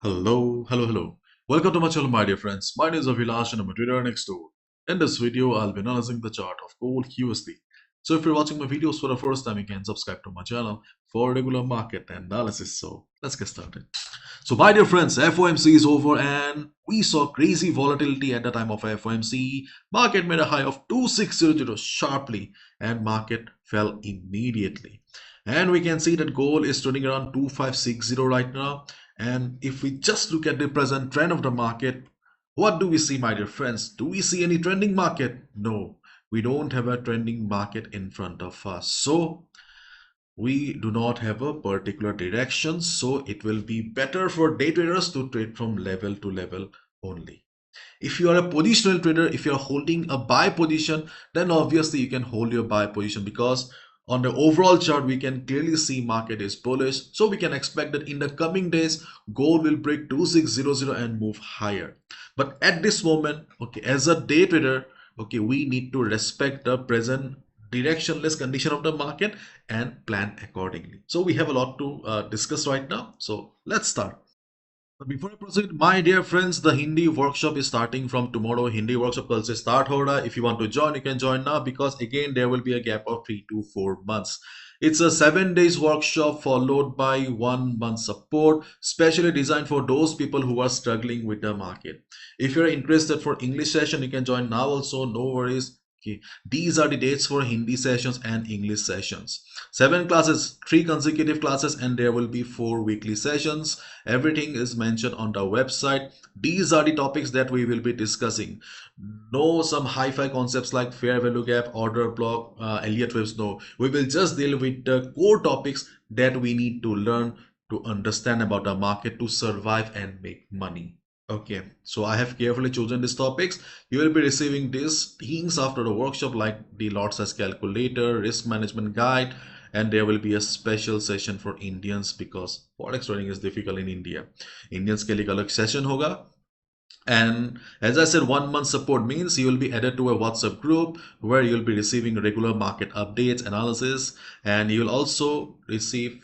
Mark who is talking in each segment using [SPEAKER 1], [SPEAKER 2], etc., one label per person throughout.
[SPEAKER 1] Hello. Welcome to my channel, my dear friends. My name is Avilash and I'm a trader next door. In this video, I'll be analyzing the chart of gold USD. So if you're watching my videos for the first time, you can subscribe to my channel for regular market analysis. So let's get started. So my dear friends, FOMC is over and we saw crazy volatility at the time of FOMC. Market made a high of 2600 sharply and market fell immediately. And we can see that gold is trading around 2560 right now. And if we just look at the present trend of the market, what do we see, my dear friends? Do we see any trending market? No, we don't have a trending market in front of us. So we do not have a particular direction. So it will be better for day traders to trade from level to level only. If you are a positional trader, if you are holding a buy position, then obviously you can hold your buy position because on the overall chart, we can clearly see market is bullish. So we can expect that in the coming days, gold will break 2600 and move higher. But at this moment, okay, as a day trader, okay, we need to respect the present directionless condition of the market and plan accordingly. So we have a lot to discuss right now. So let's start. But before I proceed, my dear friends, the Hindi workshop is starting from tomorrow. Hindi workshop कल से start हो रहा है. If you want to join, you can join now because again there will be a gap of 3 to 4 months. It's a 7 days workshop followed by 1 month support, specially designed for those people who are struggling with the market. If you're interested for English session, you can join now also. No worries. Okay. These are the dates for Hindi sessions and English sessions. 7 classes, 3 consecutive classes, and there will be 4 weekly sessions. Everything is mentioned on the website. These are the topics that we will be discussing. No some hi-fi concepts like fair value gap, order block, Elliott waves. No, we will just deal with the core topics that we need to learn to understand about the market to survive and make money. Okay, so I have carefully chosen these topics. You will be receiving these things after the workshop like the lot size calculator, risk management guide, and there will be a special session for Indians because forex trading is difficult in India. Indians के लिए अलग session होगा. And as I said, 1 month support means you will be added to a WhatsApp group where you'll be receiving regular market updates, analysis, and you will also receive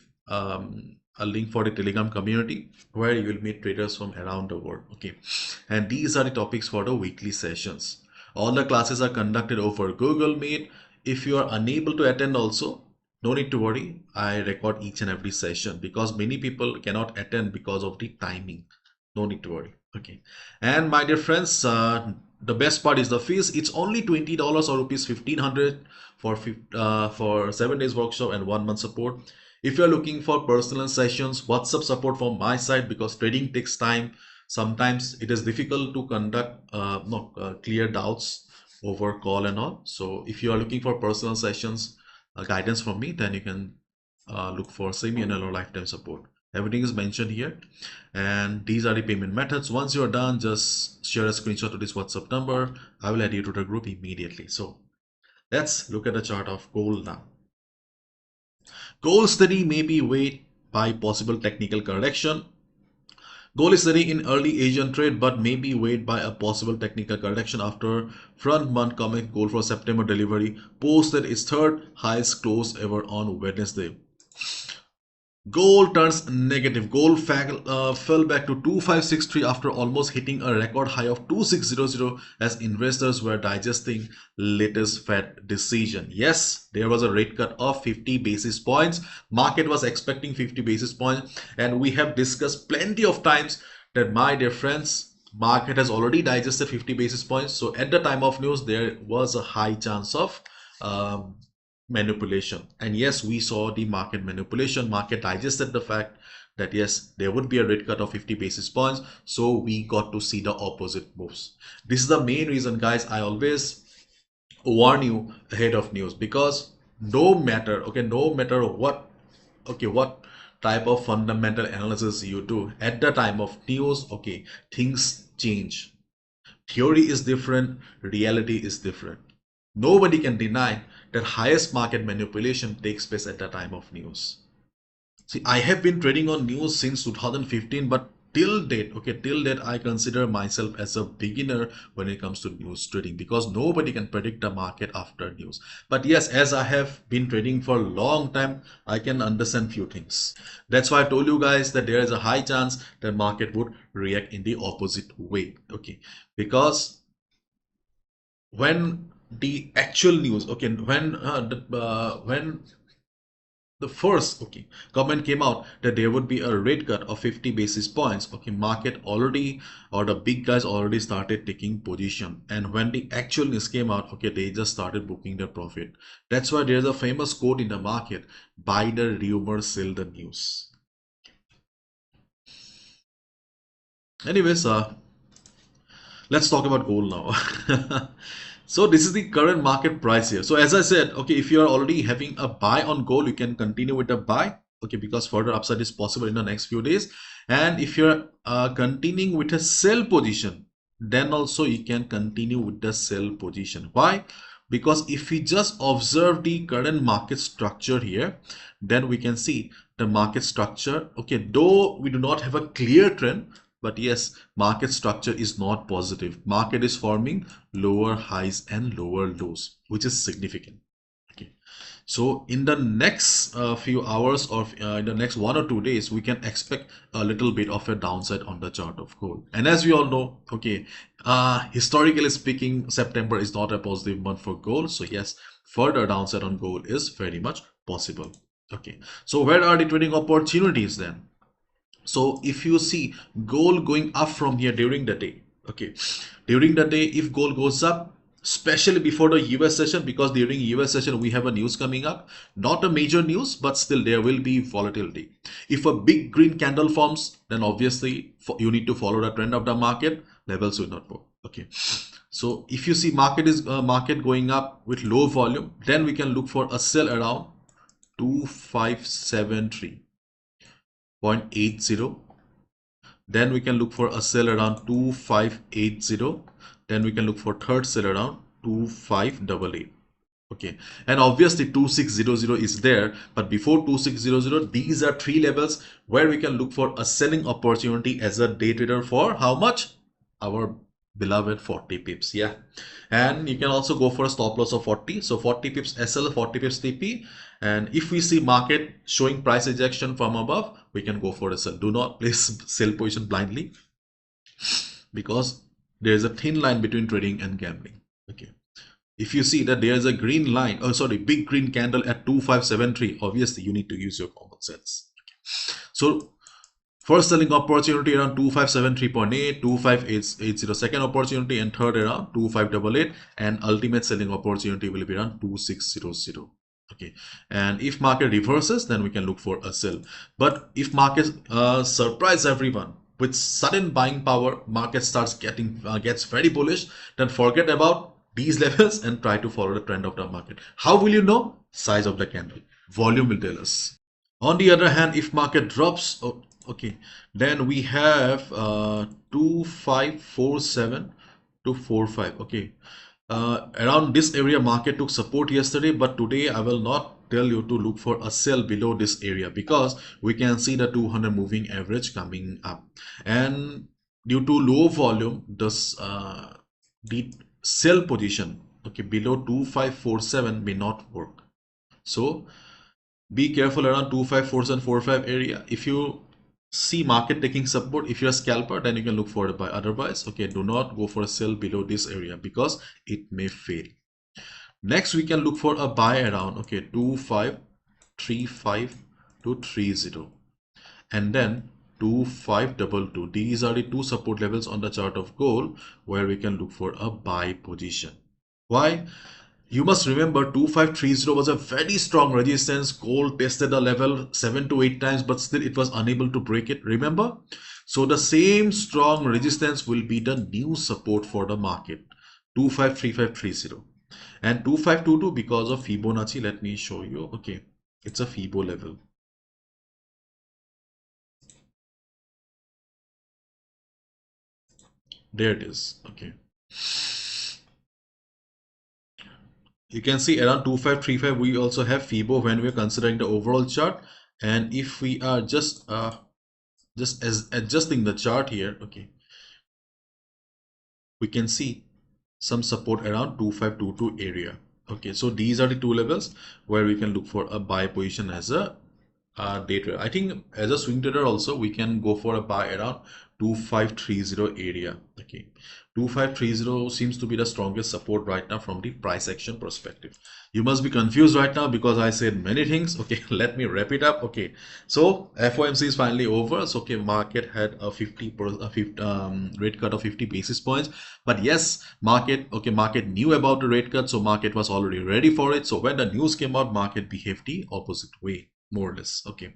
[SPEAKER 1] a link for the Telegram community where you will meet traders from around the world. Okay, and these are the topics for the weekly sessions. All the classes are conducted over Google Meet. If you are unable to attend also, no need to worry. I record each and every session because many people cannot attend because of the timing. No need to worry. Okay, and my dear friends, the best part is the fees. It's only $20 or rupees 1500 for 7 days workshop and 1 month support. If you're looking for personal sessions, WhatsApp support from my side because trading takes time. Sometimes it is difficult to conduct clear doubts over call and all. So if you are looking for personal sessions, guidance from me, then you can look for semi-annual or lifetime support. Everything is mentioned here, and these are the payment methods. Once you're done, just share a screenshot to this WhatsApp number. I will add you to the group immediately. So let's look at the chart of gold now. Gold steady may be weighed by possible technical correction. Gold is steady in early Asian trade but may be weighed by a possible technical correction after front month commit gold for September delivery posted its third highest close ever on Wednesday. Gold turns negative. Gold fell back to 2563 after almost hitting a record high of 2600 as investors were digesting latest Fed decision. Yes, there was a rate cut of 50 basis points. Market was expecting 50 basis points, and we have discussed plenty of times that, my dear friends, market has already digested 50 basis points. So at the time of news, there was a high chance of manipulation, and yes, we saw the market manipulation. Market digested the fact that yes, there would be a rate cut of 50 basis points, so we got to see the opposite moves. This is the main reason, guys, I always warn you ahead of news, because no matter what type of fundamental analysis you do at the time of news, okay, things change. Theory is different, reality is different. Nobody can deny that highest market manipulation takes place at the time of news. See, I have been trading on news since 2015, but till date I consider myself as a beginner when it comes to news trading, because nobody can predict the market after news. But yes, as I have been trading for a long time, I can understand few things. That's why I told you guys that there is a high chance that market would react in the opposite way. Okay, because when the actual news, okay, when the first, okay, comment came out that there would be a rate cut of 50 basis points, okay, market already, or the big guys already started taking position. And when the actual news came out, okay, they just started booking their profit. That's why there's a famous quote in the market: buy the rumor, sell the news. Anyways, let's talk about gold now. So this is the current market price here. So as I said, okay, if you are already having a buy on gold, you can continue with the buy, okay, because further upside is possible in the next few days. And if you're continuing with a sell position, then also you can continue with the sell position. Why? Because if we just observe the current market structure here, then we can see the market structure, okay, though we do not have a clear trend, but yes, market structure is not positive. Market is forming lower highs and lower lows, which is significant. Okay. So in the next few hours, or in the next 1 or 2 days, we can expect a little bit of a downside on the chart of gold. And as we all know, okay, historically speaking, September is not a positive month for gold. So yes, further downside on gold is very much possible. Okay. So where are the trading opportunities then? So if you see gold going up from here during the day, okay, during the day, if gold goes up, especially before the US session, because during US session we have a news coming up, not a major news, but still there will be volatility. If a big green candle forms, then obviously you need to follow the trend of the market. Levels will not go. Okay. So if you see market going up with low volume, then we can look for a sell around 2573. 0.80. Then we can look for a sell around 2580. Then we can look for third sell around 2588. Okay, and obviously 2600 is there, but before 2600, these are three levels where we can look for a selling opportunity as a day trader for how much? Our beloved 40 pips. Yeah, and you can also go for a stop loss of 40. So 40 pips SL, 40 pips TP. And if we see market showing price rejection from above, we can go for a sell. Do not place sell position blindly, because there is a thin line between trading and gambling. Okay, if you see that there is a green line, oh sorry, big green candle at 2573, obviously you need to use your common sense. Okay. So first selling opportunity around 2573.8, 2580 second opportunity, and third around 2588, and ultimate selling opportunity will be around 2600. Okay, and if market reverses, then we can look for a sell. But if market surprise everyone with sudden buying power, market starts gets very bullish, then forget about these levels and try to follow the trend of the market. How will you know? Size of the candle, volume will tell us. On the other hand, if market drops, oh, okay, then we have 2547 to 45. Okay, around this area market took support yesterday, but today I will not tell you to look for a sell below this area, because we can see the 200 moving average coming up, and due to low volume, the sell position, okay, below 2547 may not work. So be careful around 254745 area. If you see market taking support, if you're a scalper, then you can look for a buy. Otherwise, okay, do not go for a sell below this area, because it may fail. Next, we can look for a buy around, okay, 2535 to 30, and then 2522. These are the two support levels on the chart of gold where we can look for a buy position. Why? You must remember 2530 was a very strong resistance. Gold tested the level 7 to 8 times, but still it was unable to break it. Remember? So the same strong resistance will be the new support for the market, 253530. And 2522, because of Fibonacci, let me show you. Okay, it's a Fibo level. There it is. Okay. You can see around 2535 we also have Fibo when we're considering the overall chart. And if we are just just as adjusting the chart here, okay, we can see some support around 2522 area. Okay, so these are the two levels where we can look for a buy position as a day trader. I think as a swing trader also we can go for a buy around 2530 area. Okay, 2530 seems to be the strongest support right now from the price action perspective. You must be confused right now because I said many things. Okay, let me wrap it up. Okay, so FOMC is finally over. So okay, market had a 50 rate cut of 50 basis points, but yes, market knew about the rate cut, so market was already ready for it. So when the news came out, market behaved the opposite way, more or less. Okay,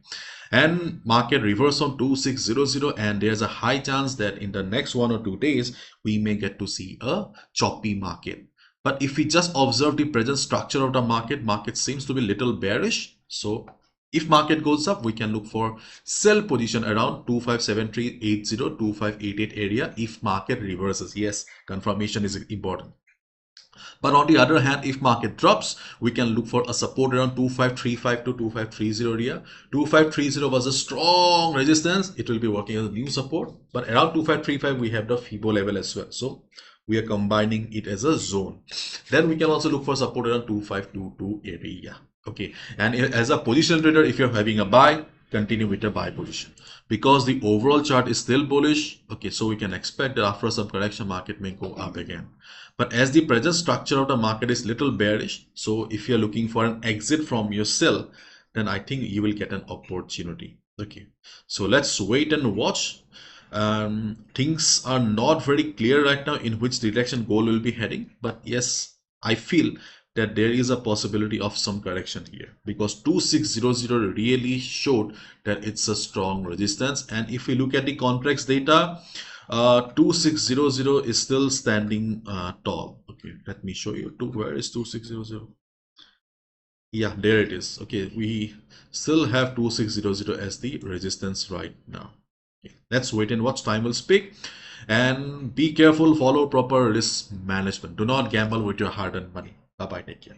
[SPEAKER 1] and market reverse on 2600, and there's a high chance that in the next 1 or 2 days we may get to see a choppy market. But if we just observe the present structure of the market seems to be little bearish. So if market goes up, we can look for sell position around 257380, 2588 area if market reverses. Yes, confirmation is important. But on the other hand, if market drops, we can look for a support around 2535 to 2530 area. 2530 was a strong resistance. It will be working as a new support. But around 2535, we have the FIBO level as well. So we are combining it as a zone. Then we can also look for support around 2522 area. Okay. And as a position trader, if you're having a buy, continue with the buy position because the overall chart is still bullish. Okay, so we can expect that after some correction, market may go up again. But as the present structure of the market is little bearish, so if you're looking for an exit from your sell, then I think you will get an opportunity. Okay, so let's wait and watch. Things are not very clear right now in which direction gold will be heading, but yes, I feel that there is a possibility of some correction here because 2600 really showed that it's a strong resistance. And if we look at the contracts data, 2600 is still standing tall. Okay, let me show you. Where is 2600? Yeah, there it is. Okay, we still have 2600 as the resistance right now. Okay, let's wait and watch. Time will speak. And be careful, follow proper risk management. Do not gamble with your hard-earned money. Bye bye, take care.